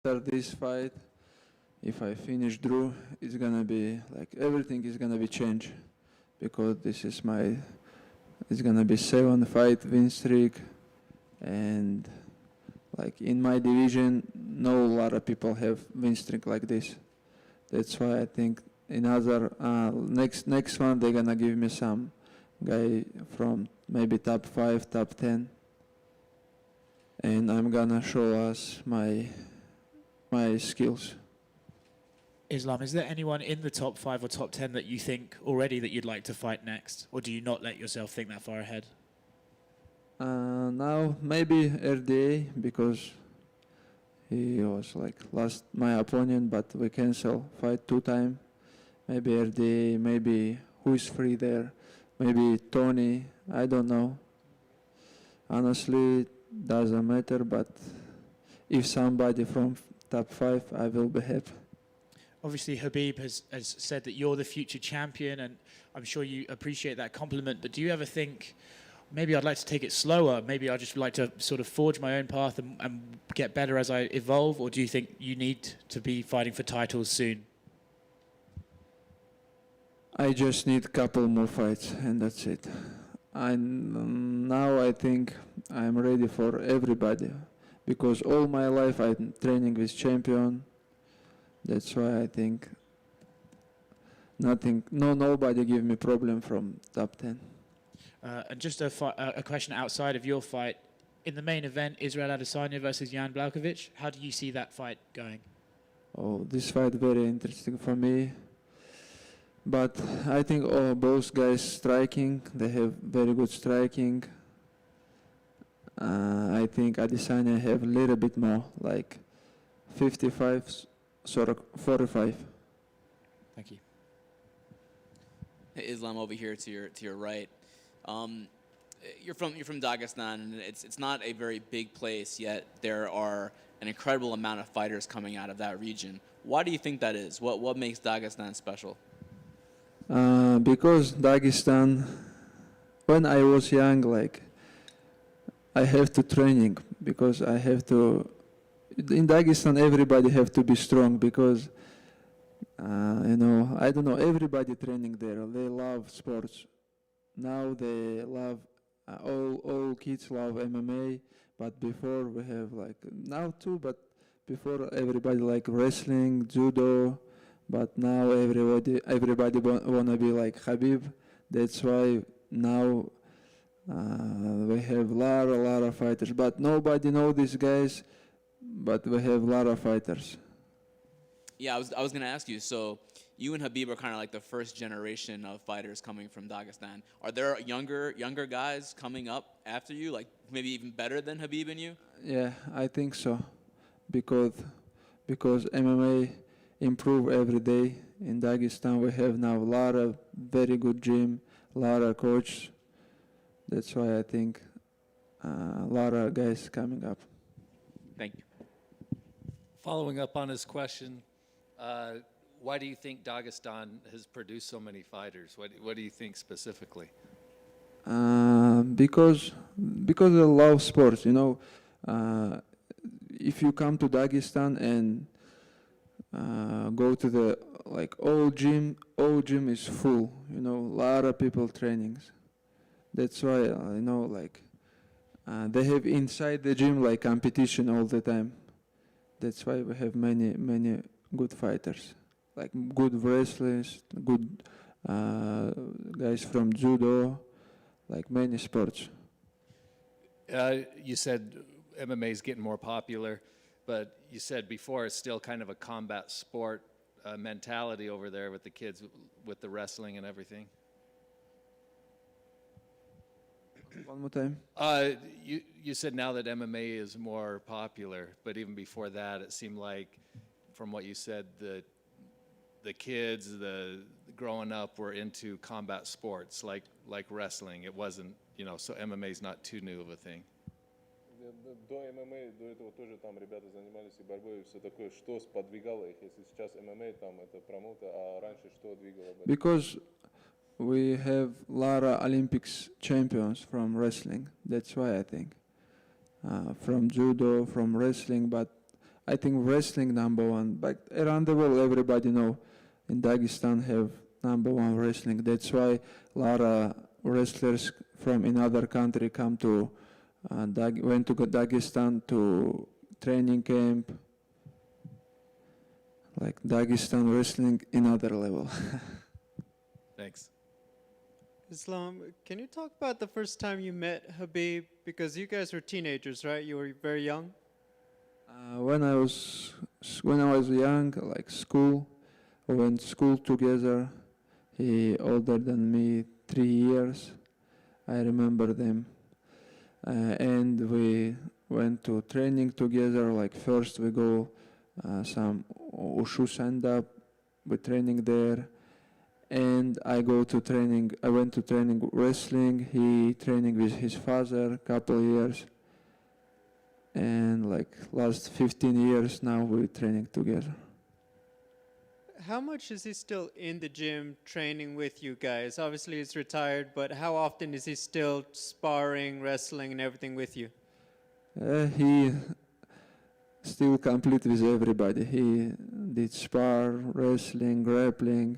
After this fight, if I finish Drew, it's gonna be like everything is gonna be changed because this is my. It's gonna be 7 fight win streak, and like in my division, no lot of people have win streak like this. That's why I think in other next one they're gonna give me some guy from maybe top 5, top 10, and I'm gonna show us my skills. Islam, is there anyone in the top 5 or top 10 that you think already that you'd like to fight next? Or do you not let yourself think that far ahead? Now maybe RDA because he was like last my opponent, but we cancel fight 2 times. Maybe RDA, maybe who is free there, maybe Tony. I don't know. Honestly, doesn't matter. But if somebody from top 5, I will be happy. Obviously, Khabib has said that you're the future champion, and I'm sure you appreciate that compliment. But do you ever think, maybe I'd like to take it slower? Maybe I'd just like to sort of forge my own path and get better as I evolve? Or do you think you need to be fighting for titles soon? I just need a couple more fights, and that's it. Now I think I'm ready for everybody, because all my life I'm training with champion. That's why I think nobody give me problem from top 10. And just a question outside of your fight. In the main event, Israel Adesanya versus Jan Blachowicz, how do you see that fight going? Oh, this fight very interesting for me. But I think both guys striking, they have very good striking. I think Adesanya have a little bit more, like 55, sort of 45. Thank you. Hey, Islam over here to your right. You're from Dagestan, and it's not a very big place, yet there are an incredible amount of fighters coming out of that region. Why do you think that is? What makes Dagestan special? Because Dagestan, when I was young, like I have to training because I have to. In Dagestan, everybody have to be strong because I don't know. Everybody training there, they love sports. Now they love all kids love MMA, but before we have like now too, but before everybody like wrestling, judo, but now everybody wanna be like Khabib. That's why now we have a lot of fighters, but nobody know these guys. But we have a lot of fighters. Yeah, I was gonna ask you. So you and Khabib are kind of like the first generation of fighters coming from Dagestan. Are there younger guys coming up after you, like maybe even better than Khabib and you? Yeah, I think so, because MMA improve every day. In Dagestan, we have now a lot of very good gym, a lot of coach. That's why I think a lot of guys coming up. Thank you. Following up on his question, why do you think Dagestan has produced so many fighters? What do you think specifically? Because I love sports. If you come to Dagestan and go to the like old gym is full. A lot of people trainings. That's why they have inside the gym like competition all the time. That's why we have many good fighters, like good wrestlers, good guys from judo, like many sports. You said MMA is getting more popular, but you said before it's still kind of a combat sport mentality over there with the kids, with the wrestling and everything. One more time. You said now that MMA is more popular, but even before that, it seemed like, from what you said, the kids, the growing up were into combat sports like wrestling. It wasn't, so MMA is not too new of a thing. До ММА, до этого тоже там ребята занимались и борьбой, и все такое. Что сподвигало их, если сейчас ММА там это промоута, а раньше что двигало? Because we have a lot of Olympics champions from wrestling. That's why I think. From judo, from wrestling, but I think wrestling number one. But around the world, everybody know in Dagestan have number one wrestling. That's why a lot of wrestlers from another country come to went to Dagestan to training camp. Like Dagestan wrestling another level. Thanks. Islam, can you talk about the first time you met Habib? Because you guys were teenagers, right? You were very young. When I was young, like school, we went to school together. He older than me 3 years. I remember them, and we went to training together. Like first we go some Ushu stand up. We training there, and I went to training wrestling. He training with his father couple years. And like last 15 years now we're training together. How much is he still in the gym training with you guys? Obviously he's retired, but how often is he still sparring, wrestling, and everything with you? He still complete with everybody. He did spar, wrestling, grappling.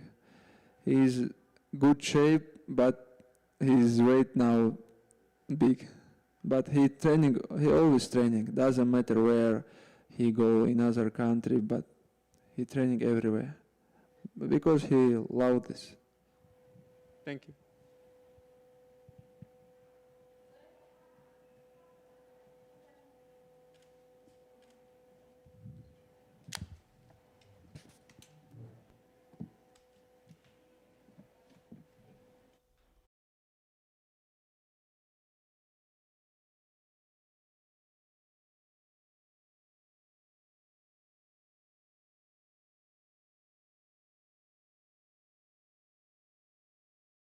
He's good shape, but his weight now big. But he always training. Doesn't matter where he go in other country, but he training everywhere. Because he love this. Thank you.